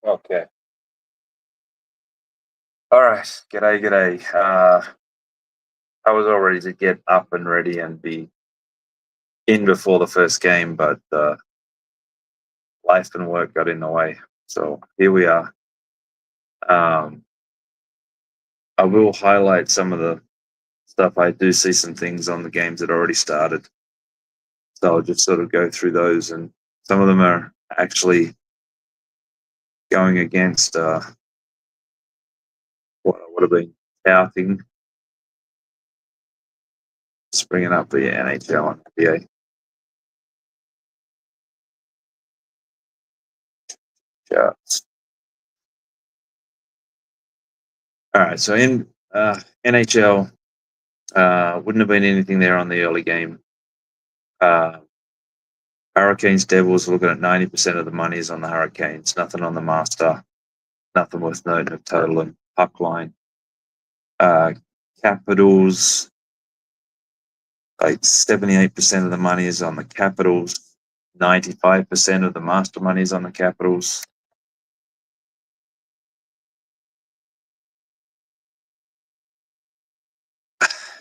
Okay. All right. G'day, g'day. I was all ready to get up and ready and be in before the first game, but life and work got in the way. So here we are. Um, I will highlight some of the stuff. I do see some things on the games that already started. So I'll just sort of go through those, and some of them are actually going against what I would have been touting. Just bringing up the NHL and NBA charts. All right. So in NHL, wouldn't have been anything there on the early game. Uh, Hurricanes Devils, looking at 90% of the money is on the Hurricanes, nothing on the Master, nothing worth noting of total and puck line. Uh, Capitals, like 78% of the money is on the Capitals, 95% of the Master money is on the Capitals.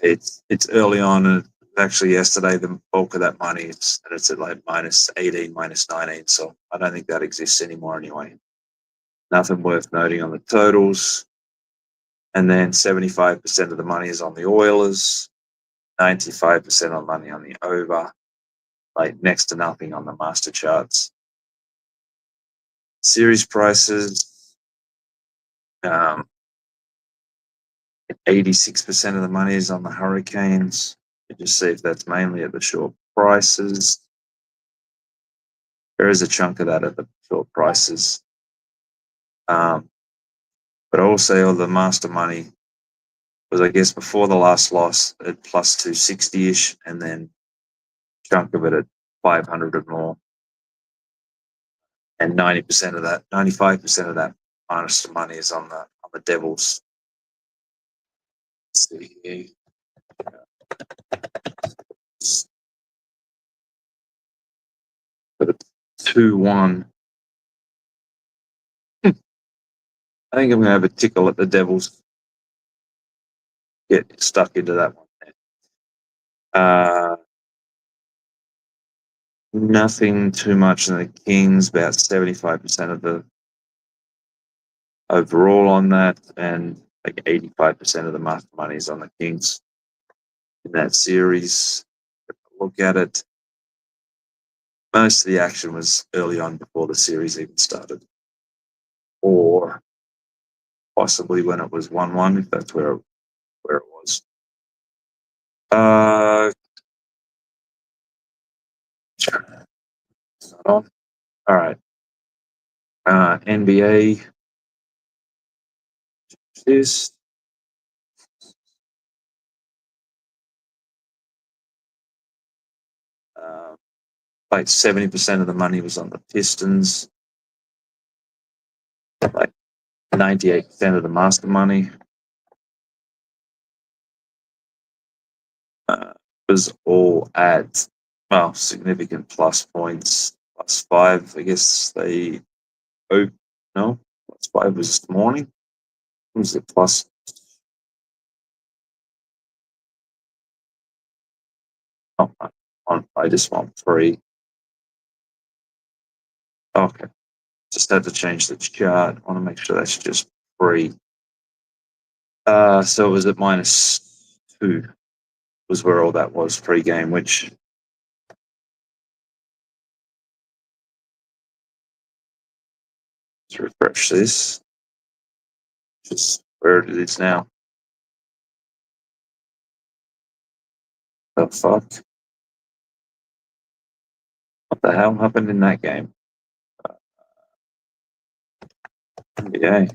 It's early on, and actually yesterday the bulk of that money it's at like minus 18, minus 19. So I don't think that exists anymore anyway. Nothing worth noting on the totals. And then 75% of the money is on the Oilers, 95% of money on the over, like next to nothing on the master charts. Series prices, 86% of the money is on the Hurricanes. You just see if that's mainly at the short prices. There is a chunk of that at the short prices. But also all the master money was, I guess, before the last loss at plus 260-ish, and then chunk of it at 500 or more. And 90% of that, 95% of that minus the money is on the Devils. Let's see here. But it's 2-1. I think I'm going to have a tickle at the Devils. Get stuck into that one. Nothing too much in the Kings, about 75% of the overall on that, and like 85% of the master money is on the Kings in that series. Look at it. Most of the action was early on before the series even started, or possibly when it was 1-1, if that's where it was. All right. NBA is like 70% of the money was on the Pistons, like 98% of the master money was all at, well, significant plus points, +5. I guess they, no, +5 was this morning. What was it, plus? Oh, I just want 3. Okay. Just had to change the chart. I want to make sure that's just 3. So it was at -2 was where all that was pre-game, which let's refresh this. Just where it is now. The fuck? What the hell happened in that game? NBA.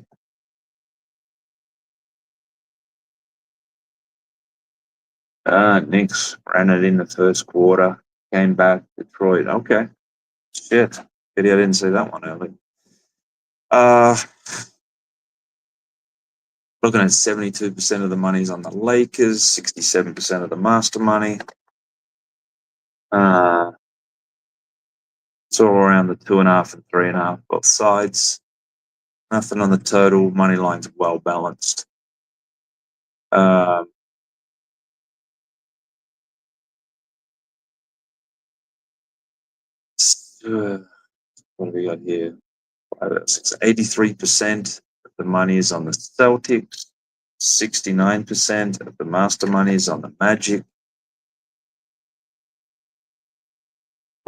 Knicks ran it in the first quarter. Came back. Detroit. Okay. Shit. Pity I didn't see that one early. Looking at 72% of the money's on the Lakers, 67% of the master money. It's all around the 2.5 and 3.5 both sides. Nothing on the total. Money line's well balanced. What do we got here? 83% of the money is on the Celtics. 69% of the master money is on the Magic.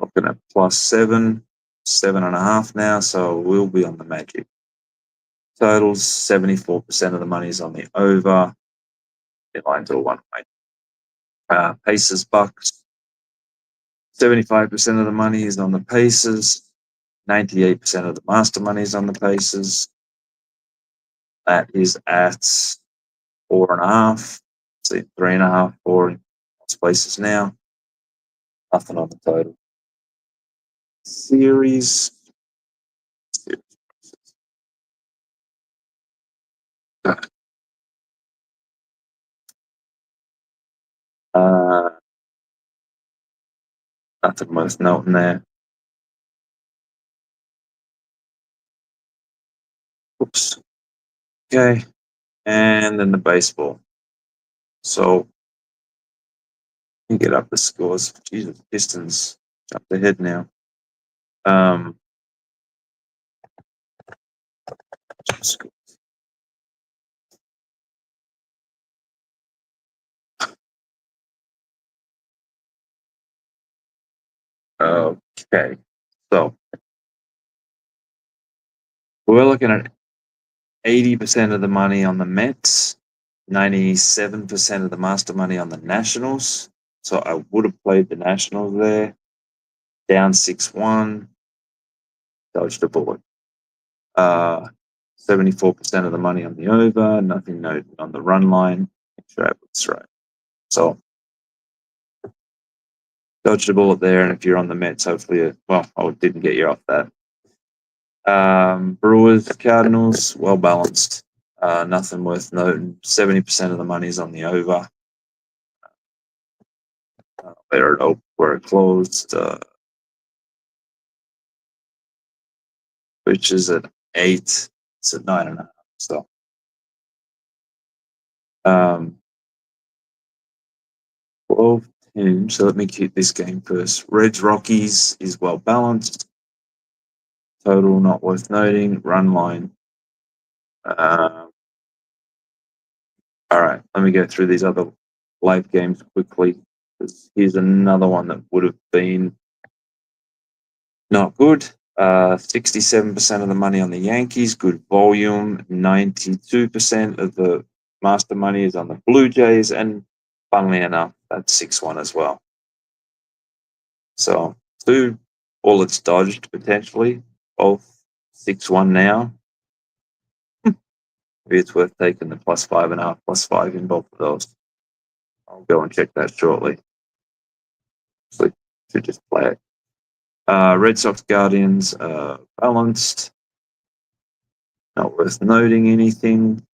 Looking at +7, 7.5 now, so we'll be on the Magic. Totals 74% of the money is on the over. The line's all one way. Pacers Bucks. 75% of the money is on the Pacers. 98% of the master money is on the Pacers. That is at 4.5. See, 3.5, 4 in most places now. Nothing on the total. Series. Nothing worth noting there. Oops. Okay. And then the baseball. So you get up the scores. Jesus, Pistons jumped ahead now. Okay. So we're looking at 80% of the money on the Mets, 97% of the master money on the Nationals. So I would have played the Nationals there. Down 6-1. Dodged a bullet. 74% of the money on the over. Nothing noted on the run line. Make sure that's right. So dodged a bullet there. And if you're on the Mets, hopefully, I didn't get you off that. Brewers, Cardinals, well balanced. Nothing worth noting. 70% of the money is on the over. Where it closed, which is at 8. It's at 9.5. So, 12 teams. So let me keep this game first. Reds, Rockies is well balanced. Total not worth noting. Run line. All right, let me go through these other live games quickly. Here's another one that would have been not good. 67% of the money on the Yankees, good volume. 92% of the master money is on the Blue Jays, and funnily enough, that's 6-1 as well. So, two bullets dodged potentially, both 6-1 now. Maybe it's worth taking the +5.5, +5 in both of those. I'll go and check that shortly. So, should just play it. Red Sox Guardians balanced. Not worth noting anything.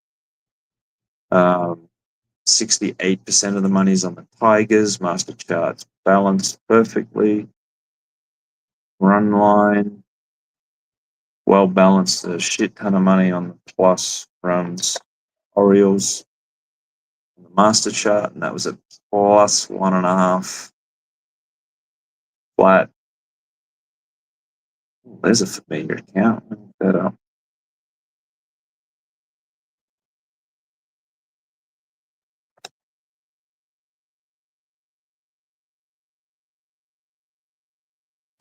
68% of the money is on the Tigers. Master charts balanced perfectly. Run line, well balanced. A shit ton of money on the plus runs. Orioles, the master chart, and that was a +1.5. Flat. There's a familiar account. Look that up.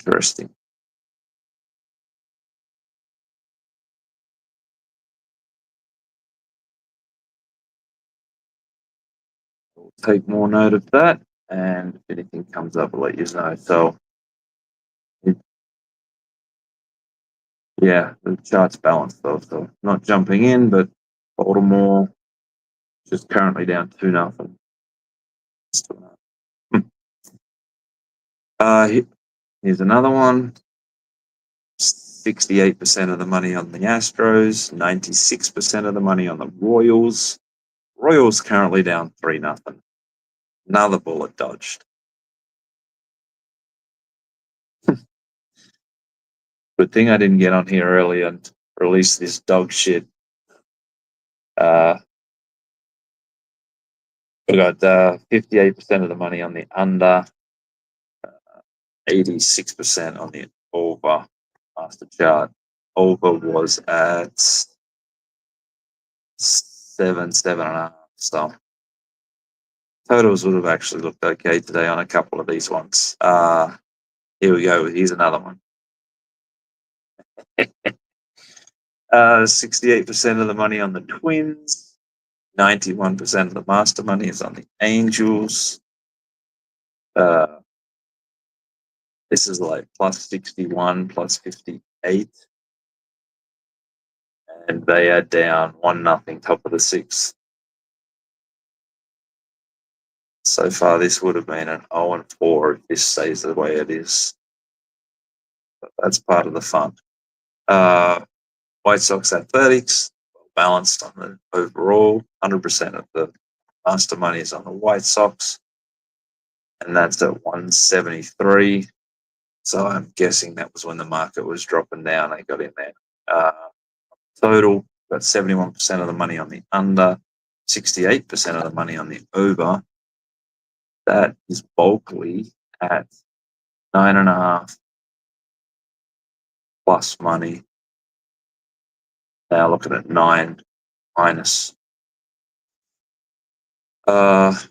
Interesting. We'll take more note of that, and if anything comes up, I'll let you know. So, yeah, the chart's balanced though, so not jumping in, but Baltimore just currently down 2-0. Here's another one. 68% of the money on the Astros, 96% of the money on the Royals. Royals currently down 3-0. Another bullet dodged. Good thing I didn't get on here early and release this dog shit. We got 58% of the money on the under, 86% on the over. Master chart over was at 7.5. So totals would have actually looked okay today on a couple of these ones. Here we go. Here's another one. 68% of the money on the Twins. 91% of the master money is on the Angels. This is like plus 61, plus 58. And they are down 1-0, top of the sixth. So far, this would have been an 0-4 if this stays the way it is. But that's part of the fun. White Sox Athletics, well balanced on the overall. 100% of the master money is on the White Sox. And that's at 173. So I'm guessing that was when the market was dropping down. They got in there. Total, got 71% of the money on the under, 68% of the money on the over. That is bulkily at 9.5 plus money. Now looking at 9 minus. Nothing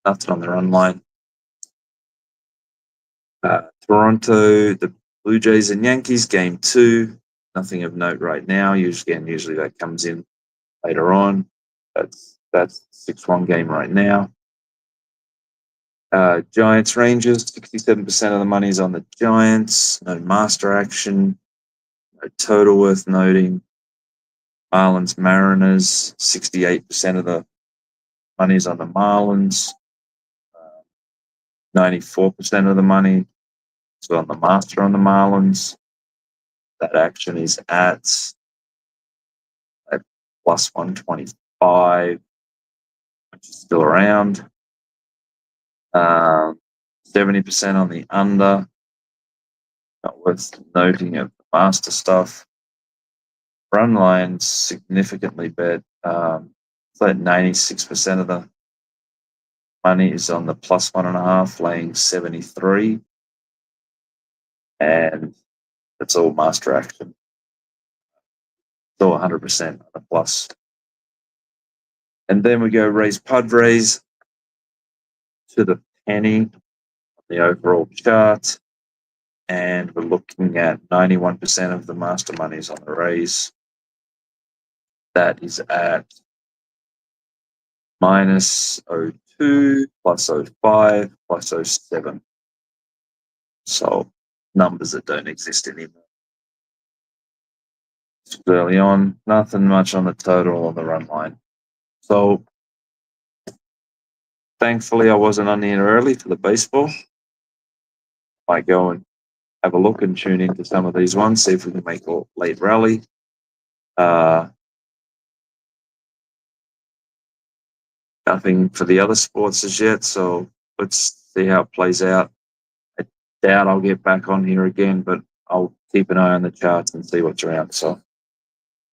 on the run line. Toronto, the Blue Jays and Yankees, game 2. Nothing of note right now. Usually that comes in later on. That's 6-1 game right now. Giants Rangers, 67% of the money is on the Giants. No master action. No total worth noting. Marlins Mariners, 68% of the money is on the Marlins. 94% of the money is on the master on the Marlins. That action is at plus 125, which is still around. 70% on the under. Not worth noting of the master stuff. Run line significantly bet. It's like 96% of the money is on the plus 1.5, laying 73. And it's all master action. It's all 100% on the plus. And then we go Rays Padres to the penny on the overall chart. And we're looking at 91% of the master monies on the Rays. That is at minus 0.2, plus 0.5, plus 0.7. So numbers that don't exist anymore. It's early on, nothing much on the total or the run line. So thankfully I wasn't on here early for the baseball. Might go and have a look and tune into some of these ones, see if we can make a late rally. Nothing for the other sports as yet, so let's see how it plays out. I doubt I'll get back on here again, but I'll keep an eye on the charts and see what's around. So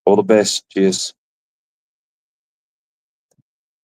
all the best. Cheers.